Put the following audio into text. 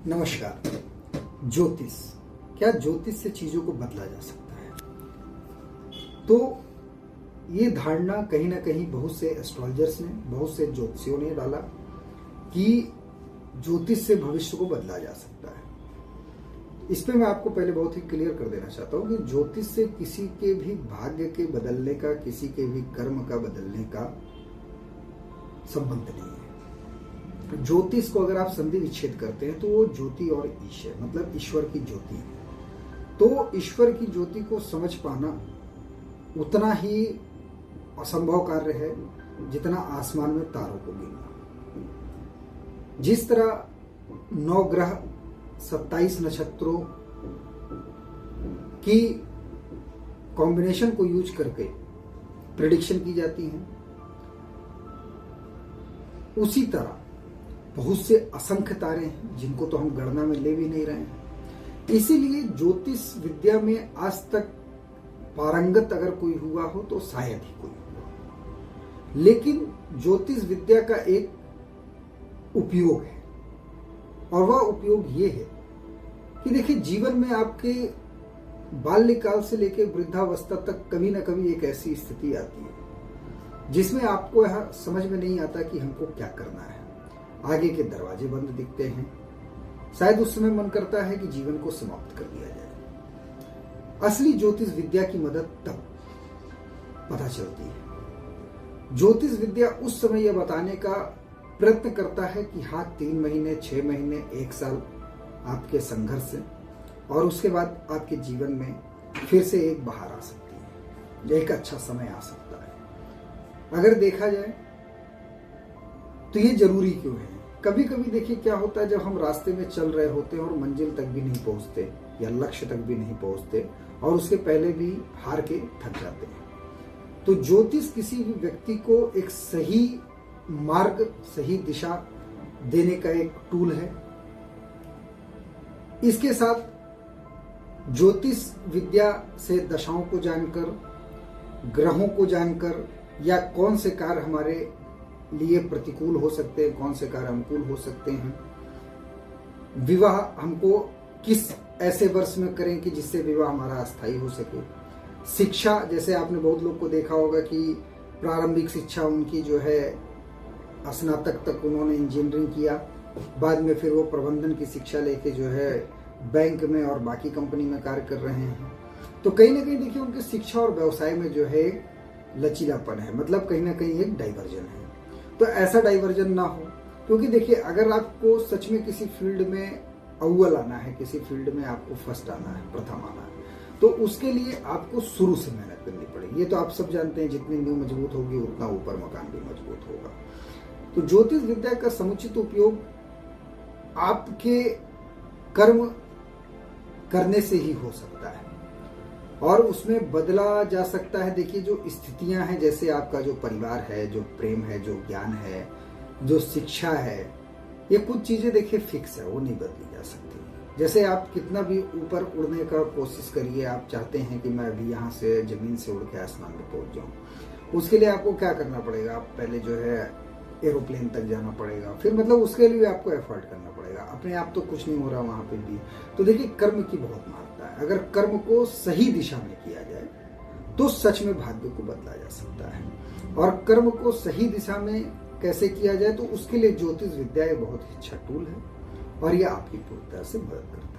नमस्कार। ज्योतिष, क्या ज्योतिष से चीजों को बदला जा सकता है? तो ये धारणा कहीं ना कहीं बहुत से एस्ट्रोलॉजर्स ने, बहुत से ज्योतिषियों ने डाला कि ज्योतिष से भविष्य को बदला जा सकता है। इस पे मैं आपको पहले बहुत ही क्लियर कर देना चाहता हूं कि ज्योतिष से किसी के भी भाग्य के बदलने का, किसी के भी कर्म का बदलने का संबंध नहीं है। ज्योतिष को अगर आप संधि विच्छेद करते हैं तो वो ज्योति और ईश है, मतलब ईश्वर की ज्योति है। तो ईश्वर की ज्योति को समझ पाना उतना ही असंभव कार्य है जितना आसमान में तारों को गिनना। जिस तरह 9 ग्रह 27 नक्षत्रों की कॉम्बिनेशन को यूज करके प्रेडिक्शन की जाती है, उसी तरह बहुत से असंख्य तारे हैं जिनको तो हम गणना में ले भी नहीं रहे हैं। इसीलिए ज्योतिष विद्या में आज तक पारंगत अगर कोई हुआ हो तो शायद ही कोई हुआ। लेकिन ज्योतिष विद्या का एक उपयोग है, और वह उपयोग ये है कि देखिए, जीवन में आपके बाल्यकाल से लेकर वृद्धावस्था तक कभी ना कभी एक ऐसी स्थिति आती है जिसमें आपको यह समझ में नहीं आता कि हमको क्या करना है। आगे के दरवाजे बंद दिखते हैं, शायद उस समय मन करता है कि जीवन को समाप्त कर दिया जाए। असली ज्योतिष विद्या की मदद तब पता चलती है। ज्योतिष विद्या उस समय यह बताने का प्रयत्न करता है कि हाँ, 3 महीने, 6 महीने, 1 साल आपके संघर्ष से, और उसके बाद आपके जीवन में फिर से एक बहार आ सकती है, एक अच्छा समय आ सकता है। अगर देखा जाए तो ये जरूरी क्यों है? कभी कभी देखिए क्या होता है, जब हम रास्ते में चल रहे होते हैं और मंजिल तक भी नहीं पहुंचते या लक्ष्य तक भी नहीं पहुंचते और उसके पहले भी हार के थक जाते हैं, तो ज्योतिष किसी भी व्यक्ति को एक सही मार्ग, सही दिशा देने का एक टूल है। इसके साथ ज्योतिष विद्या से दशाओं को जानकर, ग्रहों को जानकर, या कौन से कार्य हमारे लिए प्रतिकूल हो सकते हैं, कौन से कार्य अनुकूल हो सकते हैं, विवाह हमको किस ऐसे वर्ष में करें कि जिससे विवाह हमारा अस्थायी हो सके, शिक्षा, जैसे आपने बहुत लोग को देखा होगा कि प्रारंभिक शिक्षा उनकी जो है स्नातक तक उन्होंने इंजीनियरिंग किया, बाद में फिर वो प्रबंधन की शिक्षा लेके जो है बैंक में और बाकी कंपनी में कार्य कर रहे हैं। तो कहीं ना कहीं देखिए, उनके शिक्षा और व्यवसाय में जो है लचीलापन है, मतलब कहीं ना कहीं एक डाइवर्जन है। तो ऐसा डाइवर्जन ना हो, क्योंकि देखिए, अगर आपको सच में किसी फील्ड में अव्वल आना है, किसी फील्ड में आपको फर्स्ट आना है, प्रथम आना है, तो उसके लिए आपको शुरू से मेहनत करनी पड़ेगी। ये तो आप सब जानते हैं, जितनी नींव मजबूत होगी उतना ऊपर मकान भी मजबूत होगा। तो ज्योतिष विद्या का समुचित उपयोग आपके कर्म करने से ही हो सकता है, और उसमें बदला जा सकता है। देखिए, जो स्थितियां हैं, जैसे आपका जो परिवार है, जो प्रेम है, जो ज्ञान है, जो शिक्षा है, ये कुछ चीजें देखिए फिक्स है, वो नहीं बदली जा सकती। जैसे आप कितना भी ऊपर उड़ने का कोशिश करिए, आप चाहते हैं कि मैं अभी यहाँ से जमीन से उड़ के आसमान में पहुंच जाऊं, उसके लिए आपको क्या करना पड़ेगा? आप पहले जो है एरोप्लेन तक जाना पड़ेगा, फिर मतलब उसके लिए आपको एफर्ट करना पड़ेगा। अपने आप तो कुछ नहीं हो रहा वहां पे भी। तो देखिए, कर्म की बहुत महत्ता है। अगर कर्म को सही दिशा में किया जाए तो सच में भाग्य को बदला जा सकता है। और कर्म को सही दिशा में कैसे किया जाए, तो उसके लिए ज्योतिष विद्या एक बहुत ही अच्छा टूल है, और यह आपकी पूरी तरह से मदद करता है।